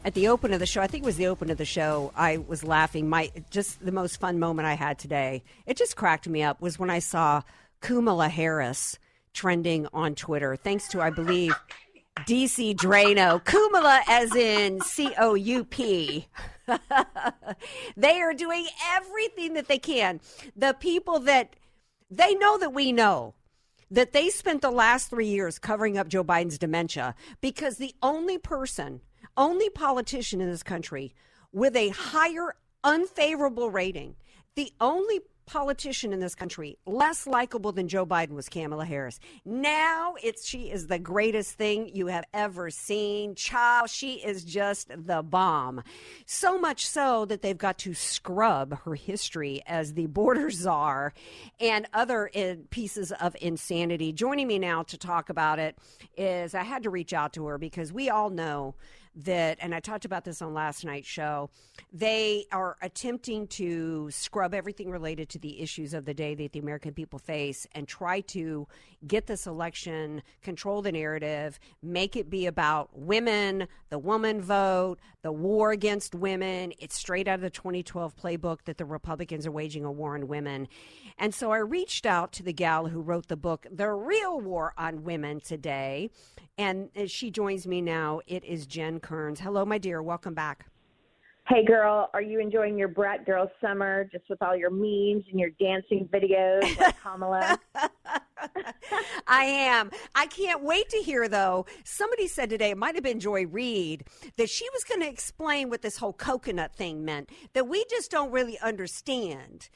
At the open of the show, I think it was the open of the show, I was laughing. Just the most fun moment I had today, it just cracked me up, was when I saw Kamala Harris trending on Twitter, thanks to, I believe, DC Drano. Kamala as in C-O-U-P. They are doing everything that they can. The people that they know that we know that they spent the last 3 years covering up Joe Biden's dementia, because the only politician in this country with a higher unfavorable rating, the only politician in this country less likable than Joe Biden was Kamala Harris. Now she is the greatest thing you have ever seen. Child, she is just the bomb. So much so that they've got to scrub her history as the border czar and other pieces of insanity. Joining me now to talk about it is, I had to reach out to her because we all know that, and I talked about this on last night's show, they are attempting to scrub everything related to the issues of the day that the American people face and try to get this election, control the narrative, make it be about women, the woman vote, the war against women. It's straight out of the 2012 playbook that the Republicans are waging a war on women. And so I reached out to the gal who wrote the book, The Real War on Women, today. And she joins me now. It is Jen Kerns. Hello, my dear. Welcome back. Hey, girl. Are you enjoying your Brat Girl summer just with all your memes and your dancing videos like Kamala? I am. I can't wait to hear, though. Somebody said today, it might have been Joy Reid, that she was going to explain what this whole coconut thing meant, that we just don't really understand.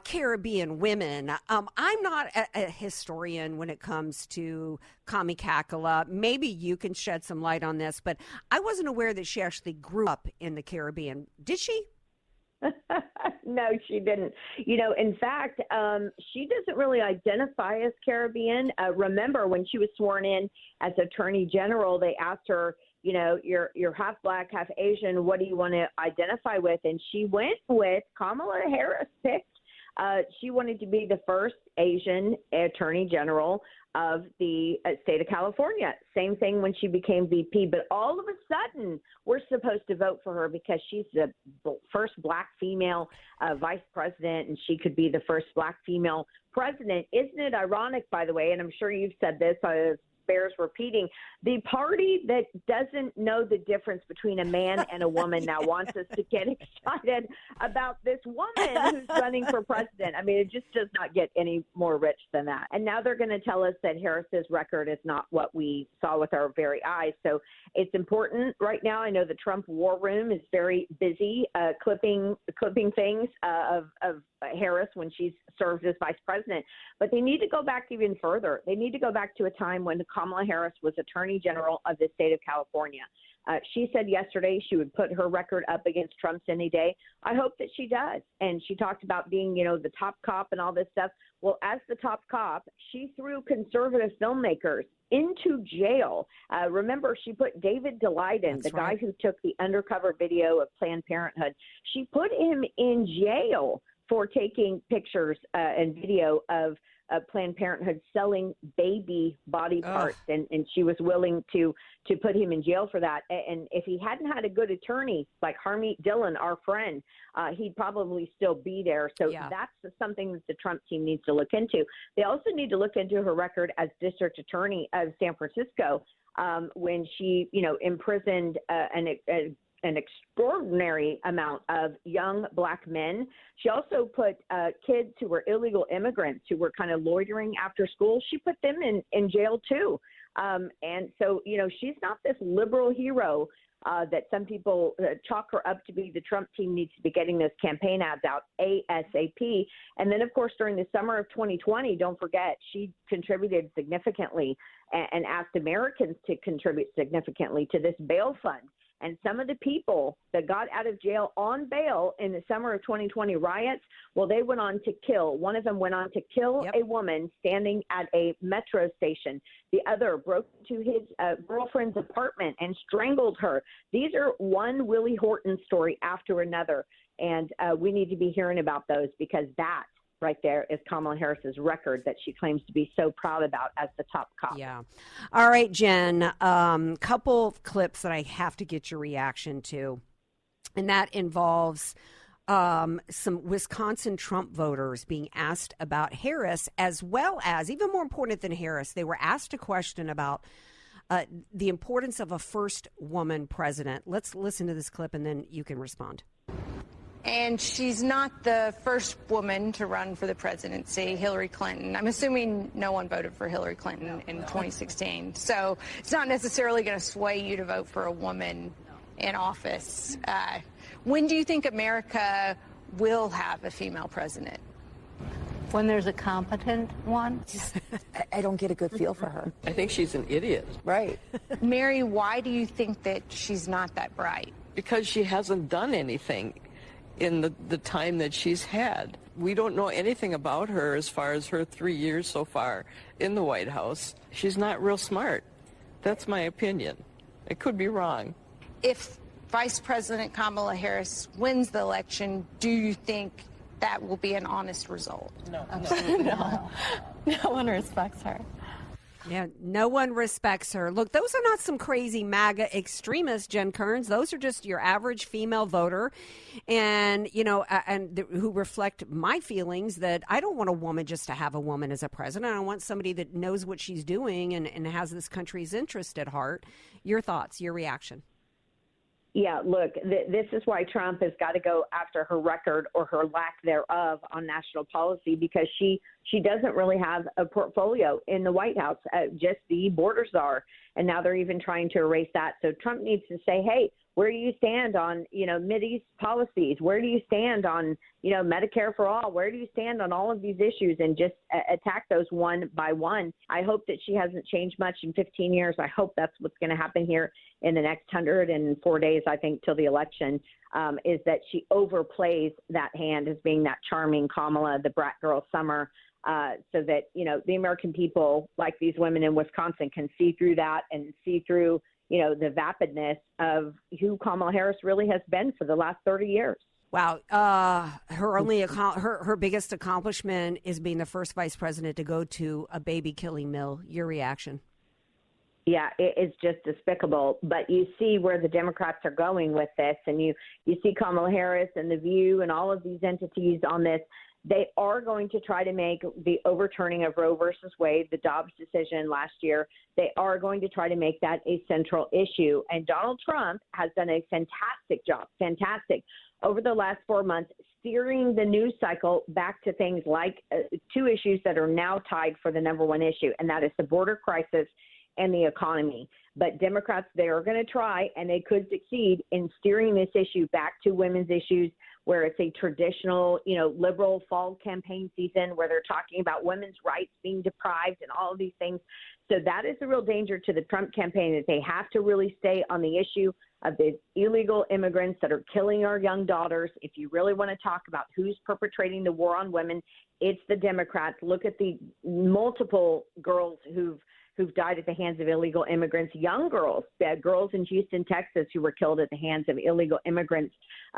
Caribbean women. I'm not a historian when it comes to Kami Kakala. Maybe you can shed some light on this, but I wasn't aware that she actually grew up in the Caribbean. Did she? No, she didn't. In fact, she doesn't really identify as Caribbean. Remember, when she was sworn in as Attorney General, they asked her, you're half Black, half Asian. What do you want to identify with? And she went with Kamala Harris picked. She wanted to be the first Asian Attorney General of the state of California. Same thing when she became VP. But all of a sudden, we're supposed to vote for her because she's the first Black female vice president, and she could be the first Black female president. Isn't it ironic, by the way, and I'm sure you've said this, bears repeating, the party that doesn't know the difference between a man and a woman now wants us to get excited about this woman who's running for president. I mean, it just does not get any more rich than that. And now they're going to tell us that Harris's record is not what we saw with our very eyes. So it's important right now. I know the Trump war room is very busy clipping things of Harris when she's served as vice president. But they need to go back even further. They need to go back to a time when Kamala Harris was Attorney General of the state of California. She said yesterday she would put her record up against Trump's any day. I hope that she does. And she talked about being, the top cop and all this stuff. Well, as the top cop, she threw conservative filmmakers into jail. Remember, she put David Daleiden, the guy who took the undercover video of Planned Parenthood, she put him in jail for taking pictures and video of Planned Parenthood selling baby body parts, and she was willing to put him in jail for that. And if he hadn't had a good attorney like Harmeet Dillon, our friend, he'd probably still be there. So that's something that the Trump team needs to look into. They also need to look into her record as district attorney of San Francisco when she, imprisoned an extraordinary amount of young Black men. She also put kids who were illegal immigrants who were kind of loitering after school. She put them in jail too. And so, she's not this liberal hero that some people chalk her up to be. The Trump team needs to be getting those campaign ads out ASAP. And then, of course, during the summer of 2020, don't forget, she contributed significantly and asked Americans to contribute significantly to this bail fund. And some of the people that got out of jail on bail in the summer of 2020 riots, well, they went on to kill. One of them went on to kill a woman standing at a metro station. The other broke into his girlfriend's apartment and strangled her. These are one Willie Horton story after another. And we need to be hearing about those because that right there is Kamala Harris's record that she claims to be so proud about as the top cop. Yeah. All right, Jen, couple of clips that I have to get your reaction to, and that involves some Wisconsin Trump voters being asked about Harris, as well as, even more important than Harris, they were asked a question about the importance of a first woman president. Let's listen to this clip and then you can respond. And she's not the first woman to run for the presidency, Hillary Clinton. I'm assuming no one voted for Hillary Clinton in 2016. So it's not necessarily going to sway you to vote for a woman in office. When do you think America will have a female president? When there's a competent one. I don't get a good feel for her. I think she's an idiot. Right. Mary, why do you think that she's not that bright? Because she hasn't done anything in the time that she's had. We don't know anything about her as far as her 3 years so far in the White House. She's not real smart. That's my opinion. I could be wrong. If Vice President Kamala Harris wins the election, do you think that will be an honest result? No. No. No one respects her. Yeah, no one respects her. Look, those are not some crazy MAGA extremists, Jen Kerns. Those are just your average female voter, and who reflect my feelings that I don't want a woman just to have a woman as a president. I want somebody that knows what she's doing and has this country's interest at heart. Your thoughts, your reaction? Yeah, look, this is why Trump has got to go after her record or her lack thereof on national policy, because she doesn't really have a portfolio in the White House, just the border czar. And now they're even trying to erase that. So Trump needs to say, hey, where do you stand on, Mideast policies? Where do you stand on, Medicare for all? Where do you stand on all of these issues, and just attack those one by one? I hope that she hasn't changed much in 15 years. I hope that's what's going to happen here in the next 104 days, I think, till the election, is that she overplays that hand as being that charming Kamala, the brat girl summer, so that, the American people, like these women in Wisconsin, can see through that and see through the vapidness of who Kamala Harris really has been for the last 30 years. Wow. Her biggest accomplishment is being the first vice president to go to a baby killing mill. Your reaction? Yeah, it's just despicable. But you see where the Democrats are going with this, and you see Kamala Harris and The View and all of these entities on this. They are going to try to make the overturning of Roe versus Wade, the Dobbs decision last year, they are going to try to make that a central issue. And Donald Trump has done a fantastic job, over the last 4 months, steering the news cycle back to things like two issues that are now tied for the number one issue, and that is the border crisis and the economy. But Democrats, they are going to try, and they could succeed in steering this issue back to women's issues, where it's a traditional, liberal fall campaign season where they're talking about women's rights being deprived and all of these things. So that is a real danger to the Trump campaign, that they have to really stay on the issue of the illegal immigrants that are killing our young daughters. If you really want to talk about who's perpetrating the war on women, it's the Democrats. Look at the multiple girls who've died at the hands of illegal immigrants, young girls, girls in Houston, Texas, who were killed at the hands of illegal immigrants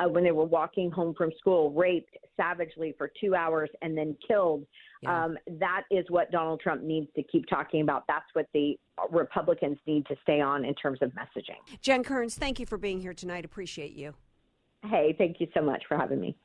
when they were walking home from school, raped savagely for 2 hours and then killed. Yeah. That is what Donald Trump needs to keep talking about. That's what the Republicans need to stay on in terms of messaging. Jen Kerns, thank you for being here tonight. Appreciate you. Hey, thank you so much for having me.